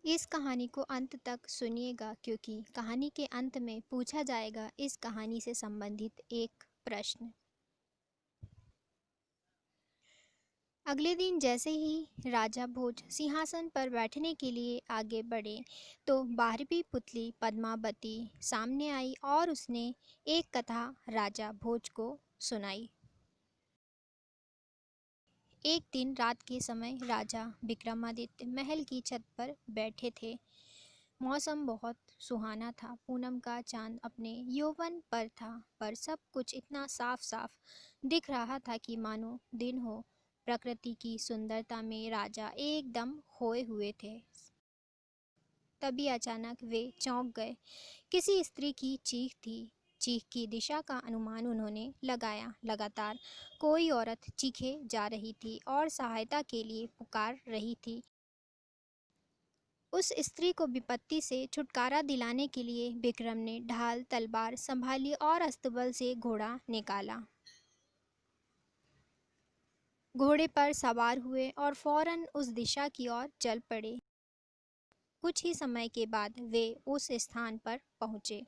इस कहानी को अंत तक सुनिएगा क्योंकि कहानी के अंत में पूछा जाएगा इस कहानी से संबंधित एक प्रश्न। अगले दिन जैसे ही राजा भोज सिंहासन पर बैठने के लिए आगे बढ़े तो 12वीं पुतली पद्मावती सामने आई और उसने एक कथा राजा भोज को सुनाई। एक दिन रात के समय राजा विक्रमादित्य महल की छत पर बैठे थे। मौसम बहुत सुहाना था। पूनम का चांद अपने यौवन पर था, पर सब कुछ इतना साफ साफ दिख रहा था कि मानो दिन हो। प्रकृति की सुंदरता में राजा एकदम खोए हुए थे। तभी अचानक वे चौंक गए। किसी स्त्री की चीख थी। चीख की दिशा का अनुमान उन्होंने लगाया। लगातार कोई औरत चीखे जा रही थी और सहायता के लिए पुकार रही थी। उस स्त्री को विपत्ति से छुटकारा दिलाने के लिए विक्रम ने ढाल तलवार संभाली और अस्तबल से घोड़ा निकाला। घोड़े पर सवार हुए और फौरन उस दिशा की ओर चल पड़े। कुछ ही समय के बाद वे उस स्थान पर पहुंचे।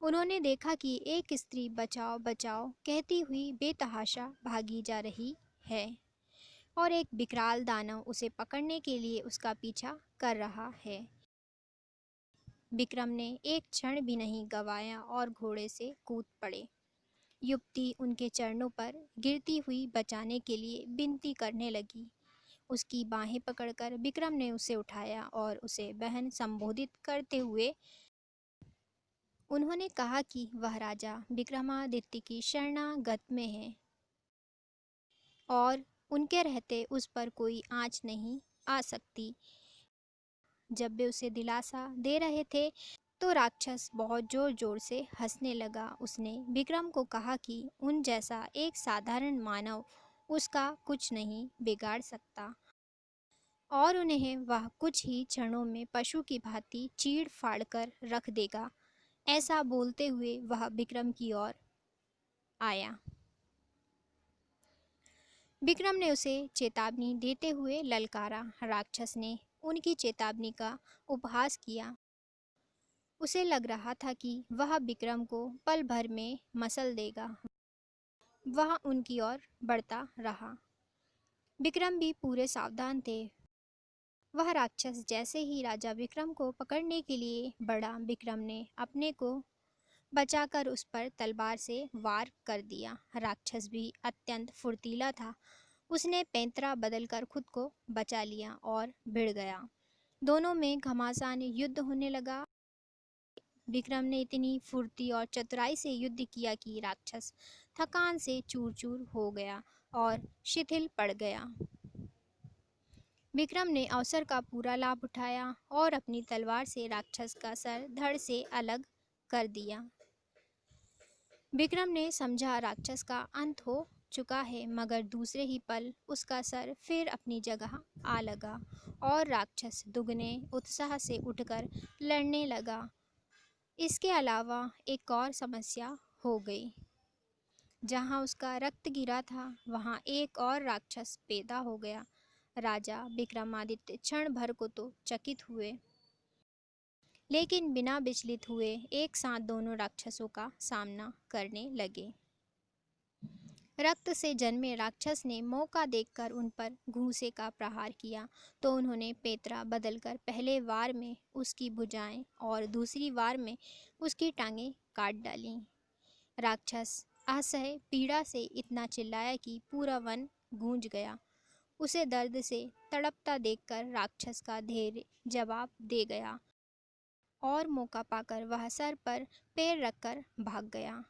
उन्होंने देखा कि एक स्त्री बचाओ बचाओ कहती हुई बेतहाशा भागी जा रही है और एक विकराल दानव उसे पकड़ने के लिए उसका पीछा कर रहा है। विक्रम ने एक क्षण भी नहीं गंवाया और घोड़े से कूद पड़े। युवती उनके चरणों पर गिरती हुई बचाने के लिए विनती करने लगी। उसकी बाहें पकड़कर विक्रम ने उसे उठाया और उसे बहन संबोधित करते हुए उन्होंने कहा कि वह राजा विक्रमादित्य की शरणागत में है और उनके रहते उस पर कोई आँच नहीं आ सकती। जब वे उसे दिलासा दे रहे थे तो राक्षस बहुत जोर जोर से हंसने लगा। उसने विक्रम को कहा कि उन जैसा एक साधारण मानव उसका कुछ नहीं बिगाड़ सकता और उन्हें वह कुछ ही क्षणों में पशु की भांति चीड़ फाड़ कर रख देगा। ऐसा बोलते हुए वह विक्रम की ओर आया। विक्रम ने उसे चेतावनी देते हुए ललकारा। राक्षस ने उनकी चेतावनी का उपहास किया। उसे लग रहा था कि वह विक्रम को पल भर में मसल देगा। वह उनकी ओर बढ़ता रहा। विक्रम भी पूरे सावधान थे। वह राक्षस जैसे ही राजा विक्रम को पकड़ने के लिए बढ़ा, विक्रम ने अपने को बचाकर उस पर तलवार से वार कर दिया। राक्षस भी अत्यंत फुर्तीला था। उसने पैंतरा बदलकर खुद को बचा लिया और भिड़ गया। दोनों में घमासान युद्ध होने लगा। विक्रम ने इतनी फुर्ती और चतुराई से युद्ध किया कि राक्षस थकान से चूर चूर हो गया और शिथिल पड़ गया। विक्रम ने अवसर का पूरा लाभ उठाया और अपनी तलवार से राक्षस का सर धड़ से अलग कर दिया। विक्रम ने समझा राक्षस का अंत हो चुका है, मगर दूसरे ही पल उसका सर फिर अपनी जगह आ लगा और राक्षस दुगने उत्साह से उठकर लड़ने लगा। इसके अलावा एक और समस्या हो गई। जहाँ उसका रक्त गिरा था वहाँ एक और राक्षस पैदा हो गया। राजा विक्रमादित्य क्षण भर को तो चकित हुए, लेकिन बिना विचलित हुए एक साथ दोनों राक्षसों का सामना करने लगे। रक्त से जन्मे राक्षस ने मौका देखकर उन पर घूंसे का प्रहार किया तो उन्होंने पैंतरा बदलकर पहले वार में उसकी भुजाएं और दूसरी वार में उसकी टांगें काट डालीं। राक्षस असह्य पीड़ा से इतना चिल्लाया कि पूरा वन गूंज गया। उसे दर्द से तड़पता देखकर राक्षस का धैर्य जवाब दे गया और मौका पाकर वह सर पर पैर रखकर भाग गया।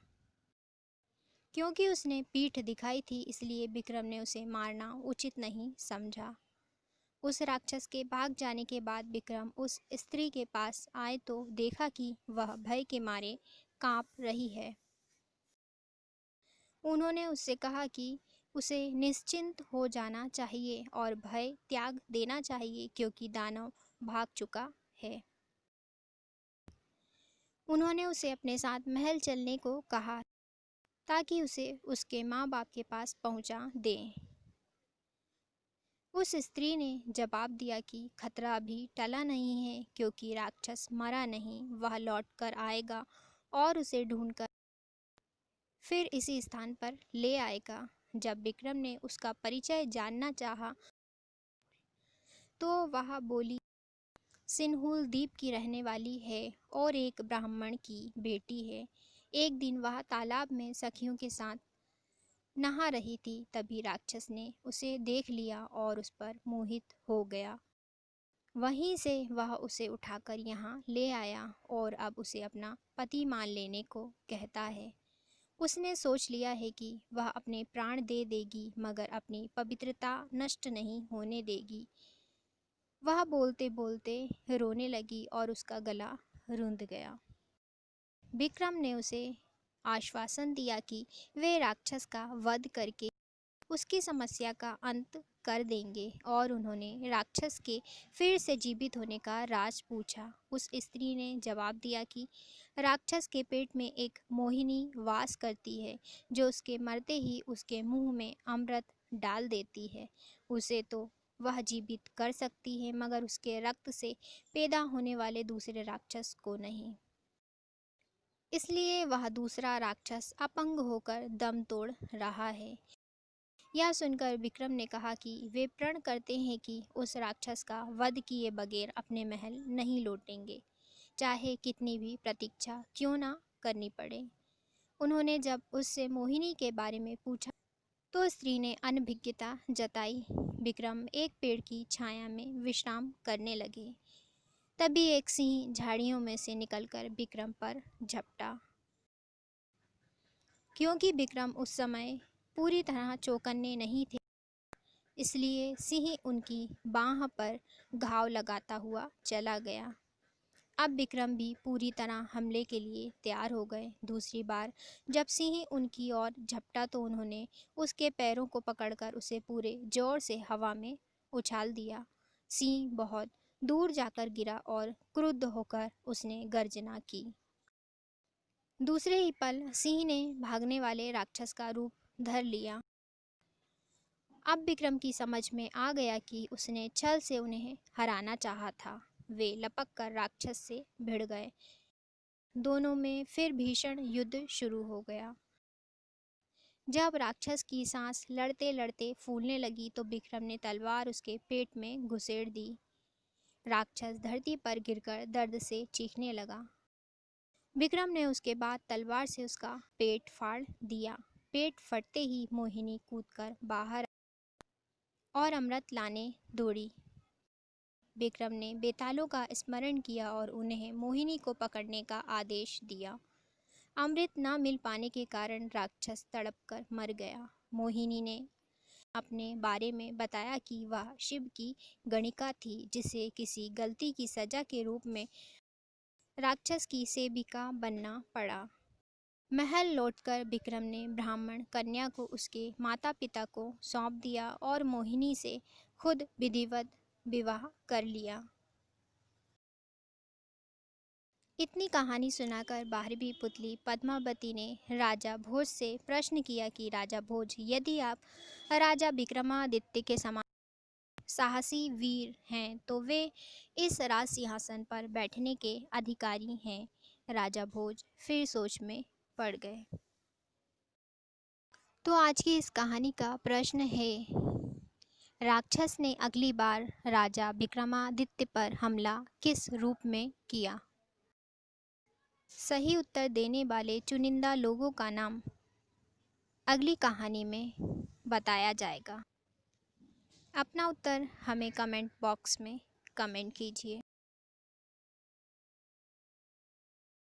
क्योंकि उसने पीठ दिखाई थी इसलिए विक्रम ने उसे मारना उचित नहीं समझा। उस राक्षस के भाग जाने के बाद विक्रम उस स्त्री के पास आए तो देखा कि वह भय के मारे कांप रही है। उन्होंने उससे कहा कि उसे निश्चिंत हो जाना चाहिए और भय त्याग देना चाहिए क्योंकि दानव भाग चुका है। उन्होंने उसे अपने साथ महल चलने को कहा ताकि उसे उसके माँ बाप के पास पहुँचा दें। उस स्त्री ने जवाब दिया कि खतरा अभी टला नहीं है, क्योंकि राक्षस मरा नहीं, वह लौट कर आएगा और उसे ढूंढकर फिर इसी स्थान पर ले आएगा। जब विक्रम ने उसका परिचय जानना चाहा तो वह बोली, सिन्हूल द्वीप की रहने वाली है और एक ब्राह्मण की बेटी है। एक दिन वह तालाब में सखियों के साथ नहा रही थी, तभी राक्षस ने उसे देख लिया और उस पर मोहित हो गया। वहीं से वह उसे उठाकर यहाँ ले आया और अब उसे अपना पति मान लेने को कहता है। उसने सोच लिया है कि वह अपने प्राण दे देगी, मगर अपनी पवित्रता नष्ट नहीं होने देगी। वह बोलते बोलते रोने लगी और उसका गला रुंध गया। विक्रम ने उसे आश्वासन दिया कि वे राक्षस का वध करके उसकी समस्या का अंत कर देंगे, और उन्होंने राक्षस के फिर से जीवित होने का राज पूछा। उस स्त्री ने जवाब दिया कि राक्षस के पेट में एक मोहिनी वास करती है, जो उसके मरते ही उसके मुंह में अमृत डाल देती है। उसे तो वह जीवित कर सकती है, मगर उसके रक्त से पैदा होने वाले दूसरे राक्षस को नहीं। इसलिए वह दूसरा राक्षस अपंग होकर दम तोड़ रहा है। यह सुनकर विक्रम ने कहा कि वे प्रण करते हैं कि उस राक्षस का वध किए बगैर अपने महल नहीं लौटेंगे, चाहे कितनी भी प्रतीक्षा क्यों ना करनी पड़े। उन्होंने जब उससे मोहिनी के बारे में पूछा तो स्त्री ने अनभिज्ञता जताई। विक्रम एक पेड़ की छाया में विश्राम करने लगे। तभी एक सिंह झाड़ियों में से निकलकर विक्रम पर झपटा। क्योंकि विक्रम उस समय पूरी तरह चौकन्ने नहीं थे, इसलिए सिंह उनकी बाँह पर घाव लगाता हुआ चला गया। अब विक्रम भी पूरी तरह हमले के लिए तैयार हो गए। दूसरी बार जब सिंह उनकी ओर झपटा तो उन्होंने उसके पैरों को पकड़कर उसे पूरे जोर से हवा में उछाल दिया। सिंह बहुत दूर जाकर गिरा और क्रुद्ध होकर उसने गर्जना की। दूसरे ही पल सिंह ने भागने वाले राक्षस का रूप धर लिया। अब विक्रम की समझ में आ गया कि उसने छल से उन्हें हराना चाहा था। वे लपक कर राक्षस से भिड़ गए। दोनों में फिर भीषण युद्ध शुरू हो गया। जब राक्षस की सांस लड़ते लड़ते फूलने लगी तो विक्रम ने तलवार उसके पेट में घुसेड़ दी। राक्षस धरती पर गिरकर दर्द से चीखने लगा। विक्रम ने उसके बाद तलवार से उसका पेट फाड़ दिया। पेट फटते ही मोहिनी कूदकर बाहर और अमृत लाने दौड़ी। विक्रम ने बेतालों का स्मरण किया और उन्हें मोहिनी को पकड़ने का आदेश दिया। अमृत न मिल पाने के कारण राक्षस तड़पकर मर गया। मोहिनी ने अपने बारे में बताया कि वह शिव की गणिका थी, जिसे किसी गलती की सजा के रूप में राक्षस की सेविका बनना पड़ा। महल लौटकर विक्रम ने ब्राह्मण कन्या को उसके माता पिता को सौंप दिया और मोहिनी से खुद विधिवत विवाह कर लिया। इतनी कहानी सुनाकर बारहवीं पुतली पद्मावती ने राजा भोज से प्रश्न किया कि राजा भोज, यदि आप राजा विक्रमादित्य के समान साहसी वीर हैं तो वे इस राज सिंहासन पर बैठने के अधिकारी हैं। राजा भोज फिर सोच में पड़ गए। तो आज की इस कहानी का प्रश्न है, राक्षस ने अगली बार राजा विक्रमादित्य पर हमला किस रूप में किया? सही उत्तर देने वाले चुनिंदा लोगों का नाम अगली कहानी में बताया जाएगा। अपना उत्तर हमें कमेंट बॉक्स में कमेंट कीजिए।